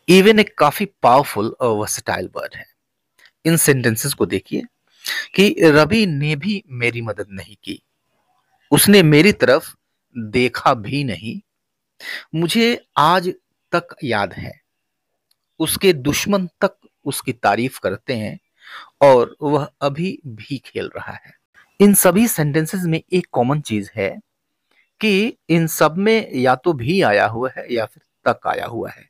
Even एक काफी powerful और वर्सेटाइल वर्ड है। इन सेंटेंसेस को देखिए कि रवि ने भी मेरी मदद नहीं की, उसने मेरी तरफ देखा भी नहीं, मुझे आज तक याद है, उसके दुश्मन तक उसकी तारीफ करते हैं और वह अभी भी खेल रहा है। इन सभी सेंटेंसेस में एक कॉमन चीज है कि इन सब में या तो भी आया हुआ है या फिर तक आया हुआ है।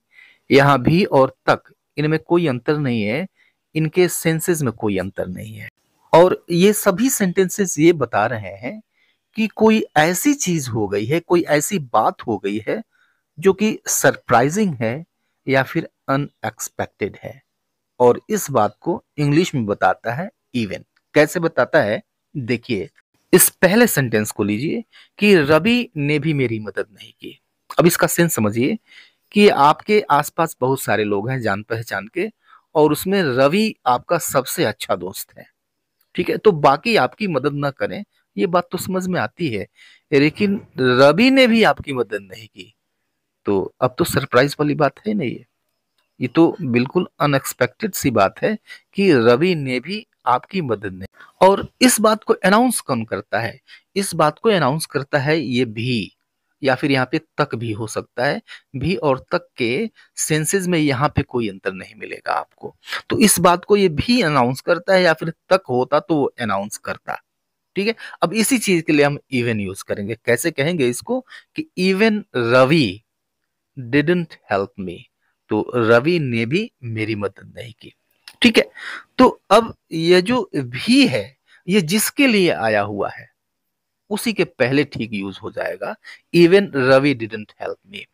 यहाँ भी और तक, इनमें कोई अंतर नहीं है, इनके सेंसेस में कोई अंतर नहीं है। और ये सभी सेंटेंसेस ये बता रहे हैं कि कोई ऐसी चीज हो गई है, कोई ऐसी बात हो गई है जो कि सरप्राइजिंग है या फिर अनएक्सपेक्टेड है। और इस बात को इंग्लिश में बताता है इवन। कैसे बताता है, देखिए इस पहले सेंटेंस को लीजिए कि रवि ने भी मेरी मदद नहीं की। अब इसका सेंस समझिए कि आपके आसपास बहुत सारे लोग हैं जान पहचान के, और उसमें रवि आपका सबसे अच्छा दोस्त है। ठीक है, तो बाकी आपकी मदद ना करें, ये बात तो समझ में आती है, लेकिन रवि ने भी आपकी मदद नहीं की, तो अब तो सरप्राइज वाली बात है नहीं है। ये तो बिल्कुल अनएक्सपेक्टेड सी बात है कि रवि ने भी आपकी मदद नहीं। और इस बात को अनाउंस कौन करता है? इस बात को अनाउंस करता है ये भी, या फिर यहाँ पे तक भी हो सकता है। भी और तक के सेंसेस में यहाँ पे कोई अंतर नहीं मिलेगा आपको। तो इस बात को ये भी अनाउंस करता है, या फिर तक होता तो वो अनाउंस करता। ठीक है, अब इसी चीज के लिए हम इवन यूज करेंगे। कैसे कहेंगे इसको कि even Ravi didn't help me, तो रवि ने भी मेरी मदद नहीं की। ठीक है, तो अब ये जो भी है, ये जिसके लिए आया हुआ है उसी के पहले ठीक यूज हो जाएगा, even Ravi didn't help me.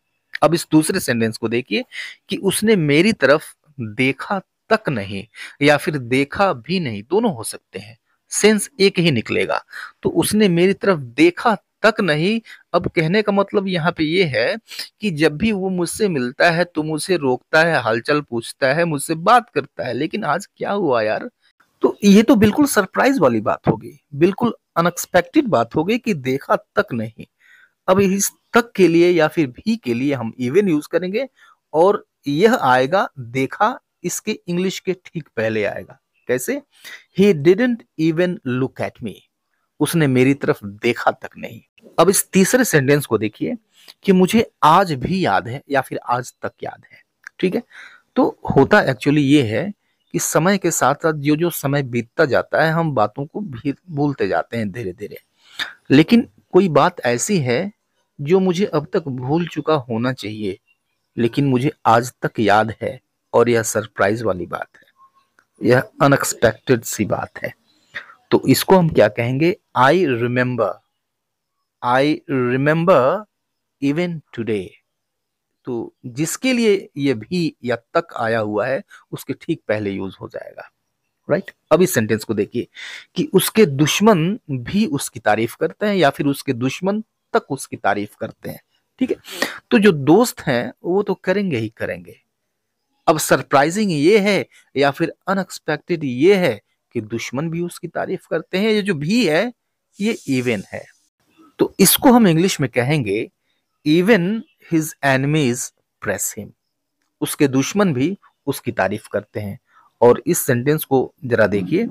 अब इस दूसरे सेंटेंस को देखिए कि उसने मेरी तरफ देखा तक नहीं, या फिर देखा भी नहीं, दोनों हो सकते हैं, सेंस एक ही निकलेगा। तो उसने मेरी तरफ देखा तक नहीं। अब कहने का मतलब यहाँ पे ये है कि जब भी वो मुझसे मिलता है तो मुझे रोकता है, हालचाल पूछता है, मुझसे बात करता है, लेकिन आज क्या हुआ यार? तो ये तो बिल्कुल सरप्राइज वाली बात हो गई, बिल्कुल अनएक्सपेक्टेड बात हो गई कि देखा तक नहीं। अब इस तक के लिए या फिर भी के लिए हम इवन यूज करेंगे, और यह आएगा देखा इसके इंग्लिश के ठीक पहले आएगा। कैसे? He didn't even look at me, उसने मेरी तरफ देखा तक नहीं। अब इस तीसरे सेंटेंस को देखिए कि मुझे आज भी याद है या फिर आज तक याद है। ठीक है, तो होता एक्चुअली ये है कि समय के साथ साथ जो जो समय बीतता जाता है हम बातों को भी भूलते जाते हैं धीरे धीरे। लेकिन कोई बात ऐसी है जो मुझे अब तक भूल चुका होना चाहिए, लेकिन मुझे आज तक याद है, और यह सरप्राइज वाली बात है, यह अनएक्सपेक्टेड सी बात है। तो इसको हम क्या कहेंगे? I remember even today. तो जिसके लिए ये भी या तक आया हुआ है उसके ठीक पहले यूज हो जाएगा। राइट, अब इस सेंटेंस को देखिए कि उसके दुश्मन भी उसकी तारीफ करते हैं, या फिर उसके दुश्मन तक उसकी तारीफ करते हैं। ठीक है, तो जो दोस्त हैं वो तो करेंगे ही करेंगे। अब सरप्राइजिंग ये है या फिर अनएक्सपेक्टेड ये है कि दुश्मन भी उसकी तारीफ करते हैं। ये जो भी है ये इवन है। तो इसको हम इंग्लिश में कहेंगे even his enemies press him, उसके दुश्मन भी उसकी तारीफ करते हैं। और इस सेंटेंस को जरा देखिए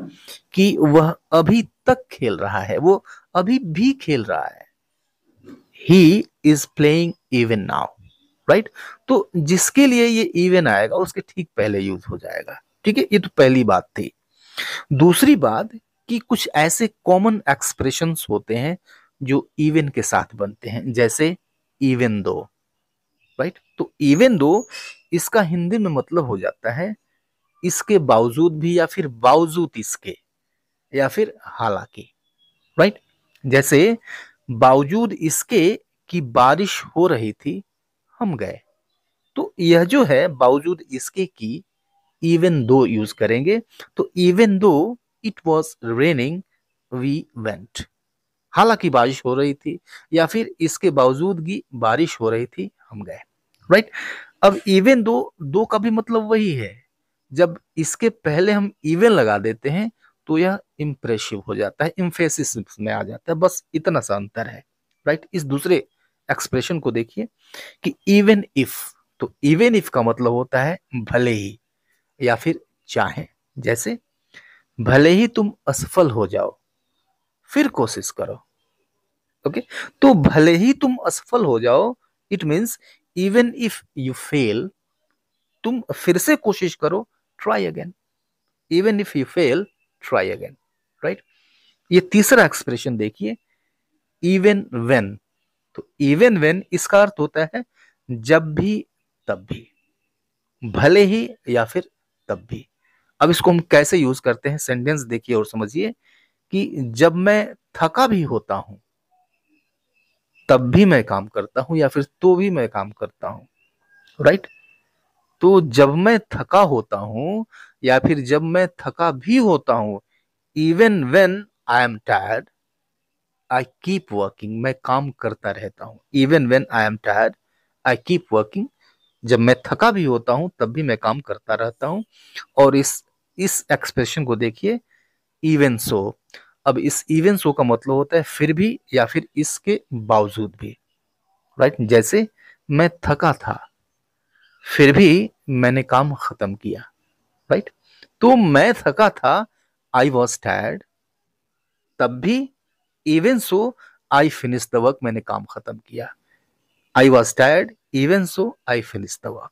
कि वह अभी तक खेल रहा है, वो अभी भी खेल रहा है। He is playing even now. Right, तो जिसके लिए ये इवन आएगा उसके ठीक पहले यूज हो जाएगा। ठीक है, ये तो पहली बात थी। दूसरी बात कि कुछ ऐसे कॉमन एक्सप्रेशंस होते हैं जो इवन के साथ बनते हैं, जैसे इवन दो। राइट, तो इवन दो इसका हिंदी में मतलब हो जाता है इसके बावजूद भी, या फिर बावजूद इसके, या फिर हालांकि। राइट, जैसे बावजूद इसके कि बारिश हो रही थी हम गए। तो यह जो है बावजूद इसके की इवन दो यूज करेंगे। तो even though it was raining we went, हालांकि बारिश हो रही थी, या फिर इसके बावजूद की बारिश हो रही थी हम गए। राइट, अब इवन दो, दो का भी मतलब वही है। जब इसके पहले हम इवन लगा देते हैं तो यह इंप्रेसिव हो जाता है, इम्फेसिस में आ जाता है, बस इतना सा अंतर है। राइट, इस दूसरे एक्सप्रेशन को देखिए कि इवन इफ, तो इवन इफ का मतलब होता है भले ही या फिर चाहे। जैसे भले ही तुम असफल हो जाओ फिर कोशिश करो। ओके, तो भले ही तुम असफल हो जाओ, it means even if you fail, तुम फिर से कोशिश करो, try again. Even if you fail, try again. Right. ये तीसरा एक्सप्रेशन देखिए, इवन वेन। तो इवन वेन इसका अर्थ होता है जब भी, तब भी, भले ही या फिर तब भी। अब इसको हम कैसे यूज करते हैं, सेंटेंस देखिए और समझिए कि जब मैं थका भी होता हूं तब भी मैं काम करता हूं, या फिर तो भी मैं काम करता हूं। राइट। तो जब मैं थका होता हूं या फिर जब मैं थका भी होता हूं, even when I am tired I keep working, मैं काम करता रहता हूं। Even when I am tired I keep working, जब मैं थका भी होता हूं तब भी मैं काम करता रहता हूं। और इस एक्सप्रेशन को देखिए, इवन सो। अब इस इवन सो का मतलब होता है फिर भी या फिर इसके बावजूद भी। राइट। जैसे मैं थका था फिर भी मैंने काम खत्म किया। राइट। तो मैं थका था, आई वॉज टायर्ड, तब भी even so I finish the work, मैंने काम खत्म किया। I was tired even so I finish the work.